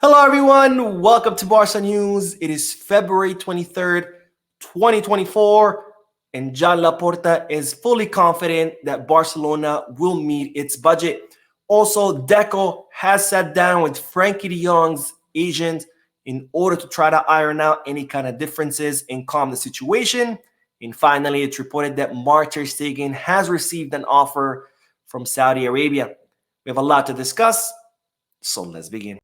Hello, everyone. Welcome to Barca News. It is February 23rd, 2024, and John Laporta is fully confident that Barcelona will meet its budget. Also, Deco has sat down with Frenkie de Jong's agent in order to try to iron out any kind of differences and calm the situation. And finally, it's reported that Ter Stegen has received an offer from Saudi Arabia. We have a lot to discuss, so let's begin.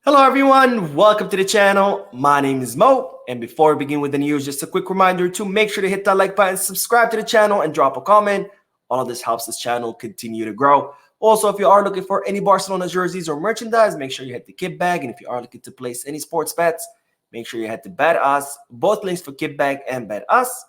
Hello everyone, welcome to the channel. My name is Mo, and before we begin with the news, just a quick reminder to make sure to hit that like button, subscribe to the channel, and drop a comment. All of this helps this channel continue to grow. Also, if you are looking for any Barcelona jerseys or merchandise, make sure you hit the kit bag. And if you are looking to place any sports bets, make sure you head to Bet Us. Both links for kit bag and Bet Us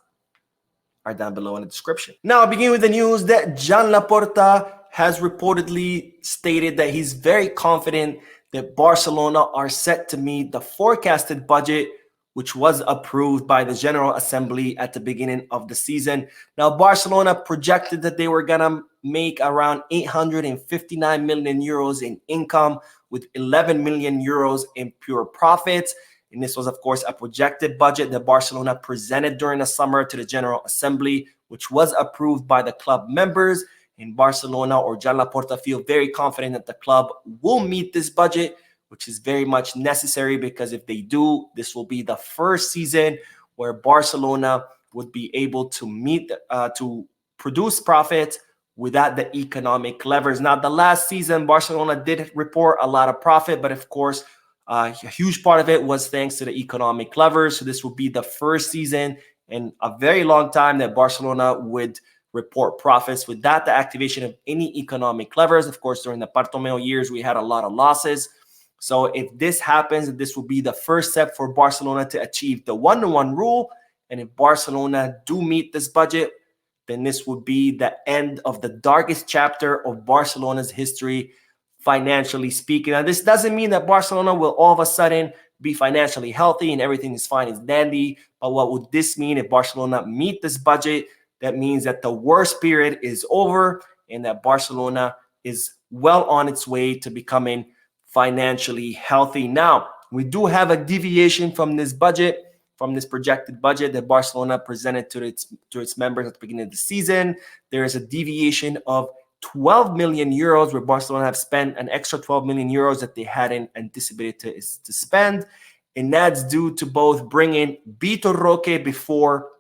are down below in the description. Now, I'll begin with the news that John Laporta has reportedly stated that he's very confident that Barcelona are set to meet the forecasted budget, which was approved by the General Assembly at the beginning of the season. Now, Barcelona projected that they were going to make around 859 million euros in income with 11 million euros in pure profits. And this was, of course, a projected budget that Barcelona presented during the summer to the General Assembly, which was approved by the club members. In Barcelona, or John Laporta, feel very confident that the club will meet this budget, which is very much necessary because if they do, this will be the first season where Barcelona would be able to meet, to produce profits without the economic levers. Now, the last season, Barcelona did report a lot of profit, but of course, a huge part of it was thanks to the economic levers. So this will be the first season in a very long time that Barcelona would report profits without the activation of any economic levers. Of course, during the Bartomeu years, we had a lot of losses. So if this happens, this will be the first step for Barcelona to achieve the 1-to-1 rule. And if Barcelona do meet this budget, then this would be the end of the darkest chapter of Barcelona's history, financially speaking. Now, this doesn't mean that Barcelona will all of a sudden be financially healthy and everything is fine, is dandy. But what would this mean if Barcelona meet this budget? That means that the worst period is over and that Barcelona is well on its way to becoming financially healthy. Now, we do have a deviation from this budget, from this projected budget that Barcelona presented to its members at the beginning of the season. There is a deviation of 12 million euros where Barcelona have spent an extra 12 million euros that they hadn't anticipated to spend. And that's due to both bringing Vitor Roque before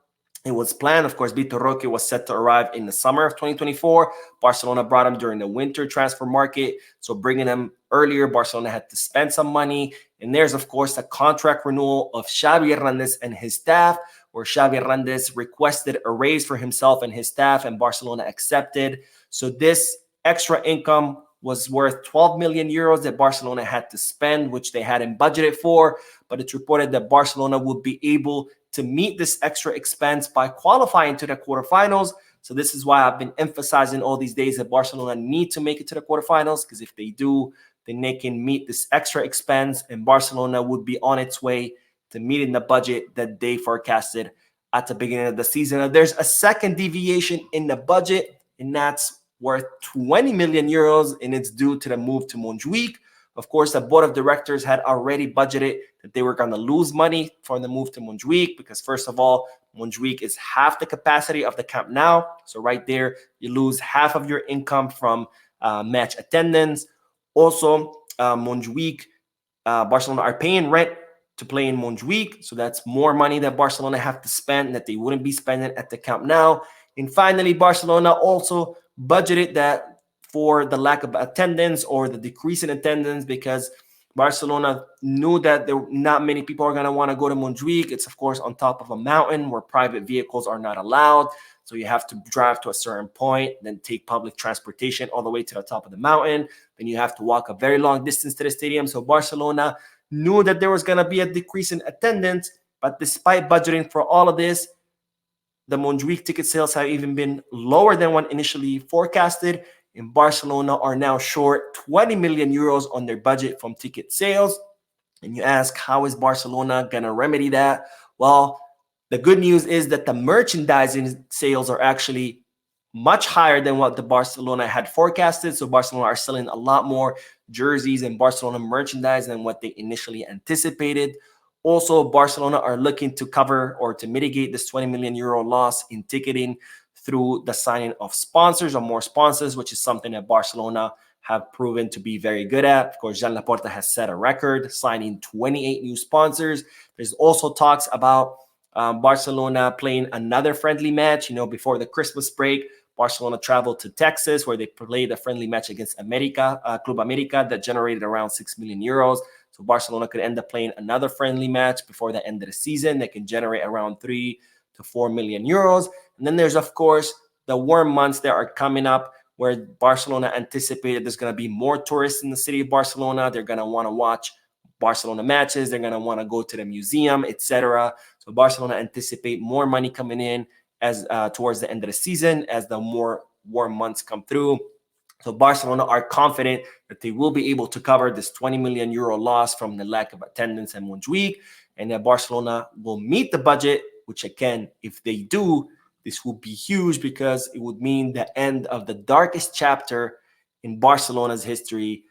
it was planned. Of course, Vitor Roque was set to arrive in the summer of 2024. Barcelona brought him during the winter transfer market. So bringing him earlier, Barcelona had to spend some money. And there's, of course, the contract renewal of Xavi Hernandez and his staff, where Xavi Hernandez requested a raise for himself and his staff, and Barcelona accepted. So this extra income was worth 12 million euros that Barcelona had to spend, which they hadn't budgeted for. But it's reported that Barcelona would be able to meet this extra expense by qualifying to the quarterfinals. So this is why I've been emphasizing all these days that Barcelona need to make it to the quarterfinals, because if they do, then they can meet this extra expense and Barcelona would be on its way to meeting the budget that they forecasted at the beginning of the season. Now, there's a second deviation in the budget, and that's worth 20 million euros, and it's due to the move to Montjuic. Of course, the board of directors had already budgeted that they were going to lose money for the move to Montjuic because, first of all, Montjuic is half the capacity of the Camp Nou. So right there, you lose half of your income from match attendance. Also, Montjuic, Barcelona are paying rent to play in Montjuic. So that's more money that Barcelona have to spend that they wouldn't be spending at the Camp Nou. And finally, Barcelona also budgeted that for the lack of attendance or the decrease in attendance, because Barcelona knew that not many people are going to want to go to Montjuic. It's, of course, on top of a mountain where private vehicles are not allowed. So you have to drive to a certain point, then take public transportation all the way to the top of the mountain. Then you have to walk a very long distance to the stadium. So Barcelona knew that there was going to be a decrease in attendance. But despite budgeting for all of this, the Montjuic ticket sales have even been lower than what initially forecasted. and Barcelona are now short 20 million euros on their budget from ticket sales. And you ask, how is Barcelona going to remedy that? Well, the good news is that the merchandising sales are actually much higher than what the Barcelona had forecasted. So Barcelona are selling a lot more jerseys and Barcelona merchandise than what they initially anticipated. Also, Barcelona are looking to cover or to mitigate this 20 million euro loss in ticketing through the signing of sponsors or more sponsors, which is something that Barcelona have proven to be very good at. Of course, Joan Laporta has set a record, signing 28 new sponsors. There's also talks about Barcelona playing another friendly match. Before the Christmas break, Barcelona traveled to Texas, where they played a friendly match against Club America, that generated around 6 million euros. So Barcelona could end up playing another friendly match before the end of the season that can generate around 3 to 4 million euros. And then there's, of course, the warm months that are coming up, where Barcelona anticipated there's going to be more tourists in the city of Barcelona. They're going to want to watch Barcelona matches. They're going to want to go to the museum, etc. So Barcelona anticipate more money coming in as towards the end of the season as the more warm months come through. So Barcelona are confident that they will be able to cover this 20 million euro loss from the lack of attendance in Montjuic, and that Barcelona will meet the budget, which again, if they do, this will be huge because it would mean the end of the darkest chapter in Barcelona's history,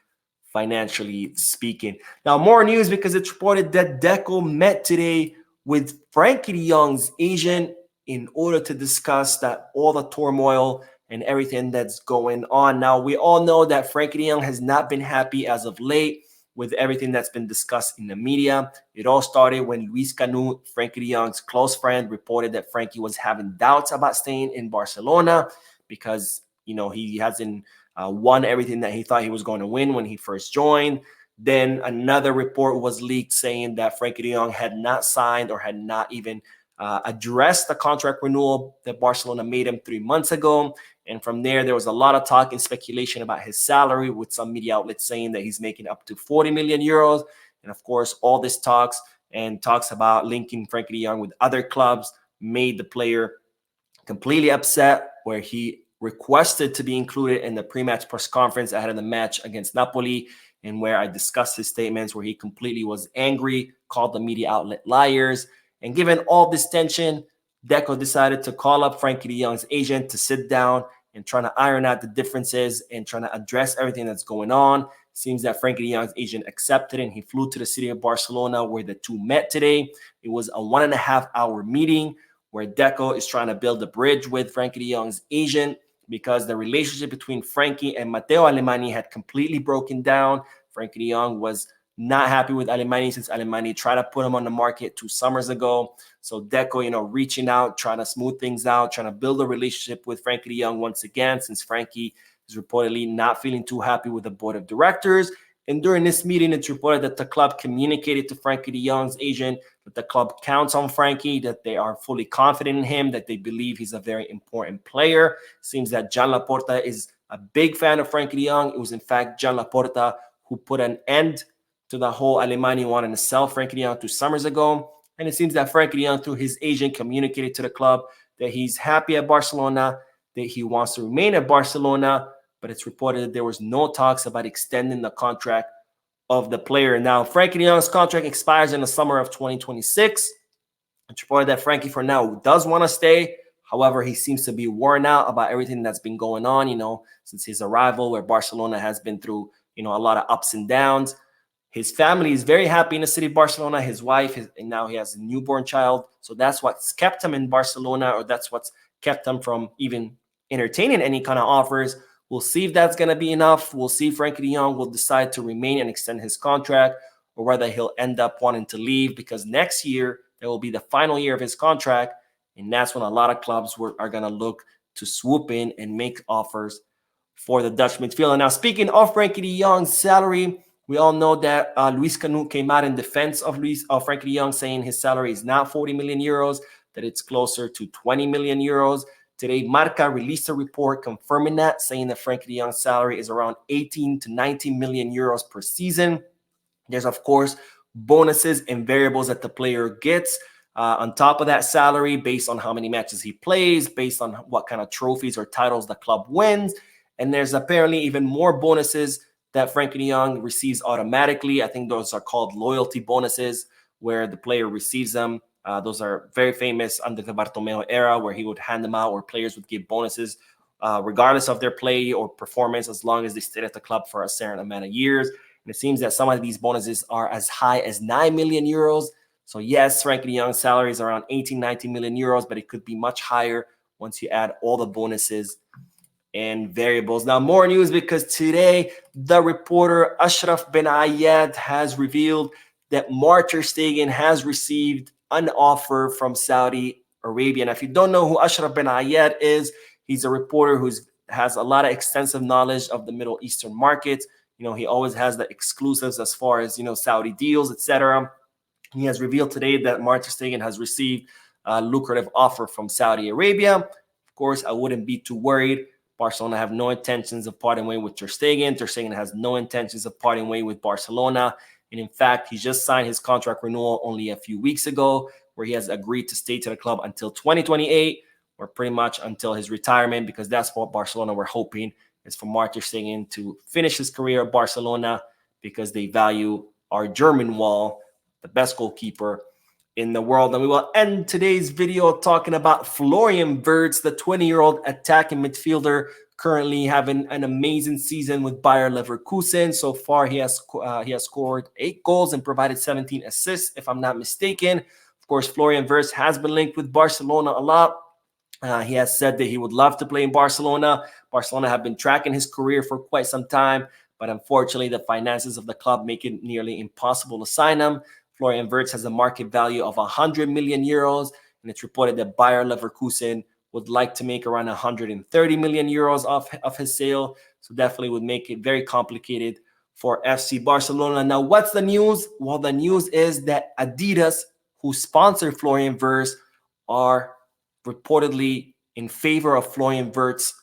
financially speaking. Now, more news because it's reported that Deco met today with Frenkie de Jong's agent in order to discuss all the turmoil and everything that's going on. Now, we all know that Frenkie de Jong has not been happy as of late with everything that's been discussed in the media. It all started when Luis Canut, Frenkie de Jong's close friend, reported that Frenkie was having doubts about staying in Barcelona because, he hasn't won everything that he thought he was going to win when he first joined. Then another report was leaked saying that Frenkie de Jong had not signed or had not even addressed the contract renewal that Barcelona made him 3 months ago. And from there was a lot of talk and speculation about his salary, with some media outlets saying that he's making up to 40 million euros. And of course, all this talks about linking Frenkie de Jong with other clubs made the player completely upset, where he requested to be included in the pre-match press conference ahead of the match against Napoli, and where I discussed his statements where he completely was angry, called the media outlet liars. And given all this tension, Deco decided to call up Frenkie de Jong's agent to sit down and trying to iron out the differences and trying to address everything that's going on. Seems that Frenkie de Jong's agent accepted, and he flew to the city of Barcelona, where the two met today. It was a 1.5-hour meeting where Deco is trying to build a bridge with Frenkie de Jong's agent, because the relationship between Frenkie and Matteo Alemany had completely broken down. Frenkie de Jong was not happy with Alemany since Alemany tried to put him on the market 2 summers ago. So Deco, reaching out, trying to smooth things out, trying to build a relationship with Frenkie de Jong once again, since Frenkie is reportedly not feeling too happy with the board of directors. And during this meeting, it's reported that the club communicated to Frenkie de Jong's agent that the club counts on Frenkie, that they are fully confident in him, that they believe he's a very important player. Seems that Joan Laporta is a big fan of Frenkie de Jong. It was, in fact, Joan Laporta who put an end to the whole Alemany wanting to sell Frenkie de Jong 2 summers ago. And it seems that Frenkie de Jong, through his agent, communicated to the club that he's happy at Barcelona, that he wants to remain at Barcelona, but it's reported that there was no talks about extending the contract of the player. Now, Frenkie de Jong's contract expires in the summer of 2026. It's reported that Frenkie, for now, does want to stay. However, he seems to be worn out about everything that's been going on, since his arrival, where Barcelona has been through, a lot of ups and downs. His family is very happy in the city of Barcelona. His wife, and now he has a newborn child. So that's what's kept him in Barcelona, or that's what's kept him from even entertaining any kind of offers. We'll see if that's going to be enough. We'll see if Frenkie de Jong will decide to remain and extend his contract, or whether he'll end up wanting to leave, because next year, that will be the final year of his contract. And that's when a lot of clubs are going to look to swoop in and make offers for the Dutch midfielder. Now, speaking of Frenkie de Jong's salary, we all know that Luis Canut came out in defense of Frenkie de Jong, saying his salary is not 40 million euros, that it's closer to 20 million euros. Today, Marca released a report confirming that, saying that Frenkie de Jong's salary is around 18 to 19 million euros per season. There's, of course, bonuses and variables that the player gets on top of that salary, based on how many matches he plays, based on what kind of trophies or titles the club wins. And there's apparently even more bonuses that Frenkie de Jong receives automatically. I think those are called loyalty bonuses, where the player receives them. Those are very famous under the Bartomeu era, where he would hand them out, where players would give bonuses regardless of their play or performance, as long as they stayed at the club for a certain amount of years. And it seems that some of these bonuses are as high as 9 million euros. So yes, Frenkie de Jong's salary is around 18, 19 million euros, but it could be much higher once you add all the bonuses and variables. Now, more news, because today the reporter Ashraf Ben Ayed has revealed that Ter Stegen has received an offer from Saudi Arabia. And if you don't know who Ashraf Ben Ayed is, he's a reporter who has a lot of extensive knowledge of the Middle Eastern markets. He always has the exclusives as far as, Saudi deals, etc. He has revealed today that Ter Stegen has received a lucrative offer from Saudi Arabia. Of course, I wouldn't be too worried. Barcelona have no intentions of parting way with Ter Stegen. Ter Stegen has no intentions of parting way with Barcelona. And in fact, he just signed his contract renewal only a few weeks ago, where he has agreed to stay to the club until 2028, or pretty much until his retirement, because that's what Barcelona were hoping, is for Ter Stegen to finish his career at Barcelona, because they value our German wall, the best goalkeeper in the world. And we will end today's video talking about Florian Wirtz, the 20-year-old attacking midfielder, currently having an amazing season with Bayer Leverkusen. So far, he has scored 8 goals and provided 17 assists, if I'm not mistaken. Of course, Florian Wirtz has been linked with Barcelona a lot. He has said that he would love to play in Barcelona. Barcelona have been tracking his career for quite some time, but unfortunately, the finances of the club make it nearly impossible to sign him. Florian Wirtz has a market value of 100 million euros, and it's reported that Bayer Leverkusen would like to make around 130 million euros of his sale. So definitely would make it very complicated for FC Barcelona. Now, what's the news? Well, the news is that Adidas, who sponsored Florian Wirtz, are reportedly in favor of Florian Wirtz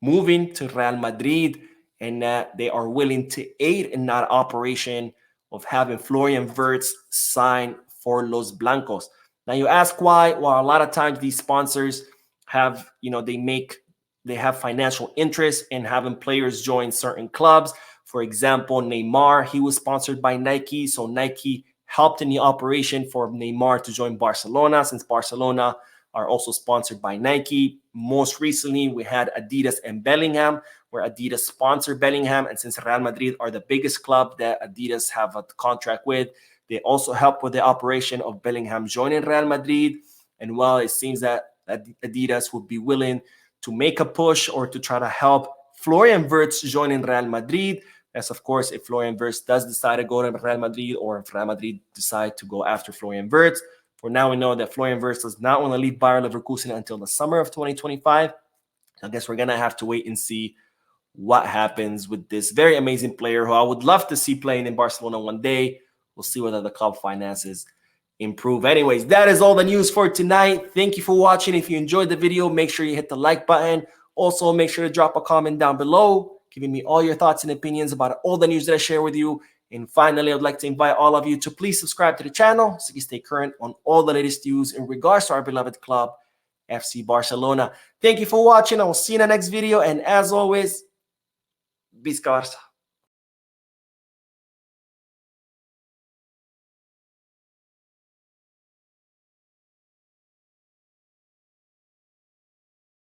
moving to Real Madrid, and that they are willing to aid in that operation of having Florian Wirtz sign for Los Blancos. Now you ask why? Well, a lot of times these sponsors have, they have financial interest in having players join certain clubs. For example, Neymar, he was sponsored by Nike. So Nike helped in the operation for Neymar to join Barcelona, since Barcelona are also sponsored by Nike. Most recently, we had Adidas and Bellingham, where Adidas sponsored Bellingham. And since Real Madrid are the biggest club that Adidas have a contract with, they also help with the operation of Bellingham joining Real Madrid. And while it seems that Adidas would be willing to make a push or to try to help Florian Wirtz joining Real Madrid, as of course, if Florian Wirtz does decide to go to Real Madrid, or if Real Madrid decide to go after Florian Wirtz. For now, we know that Florian Wirtz does not want to leave Bayer Leverkusen until the summer of 2025. I guess we're going to have to wait and see what happens with this very amazing player, who I would love to see playing in Barcelona one day. We'll see whether the club finances improve. Anyways, that is all the news for tonight. Thank you for watching. If you enjoyed the video, make sure you hit the like button. Also, make sure to drop a comment down below, giving me all your thoughts and opinions about all the news that I share with you. And finally, I'd like to invite all of you to please subscribe to the channel so you stay current on all the latest news in regards to our beloved club, FC Barcelona. Thank you for watching. I will see you in the next video. And as always, Visca Barça.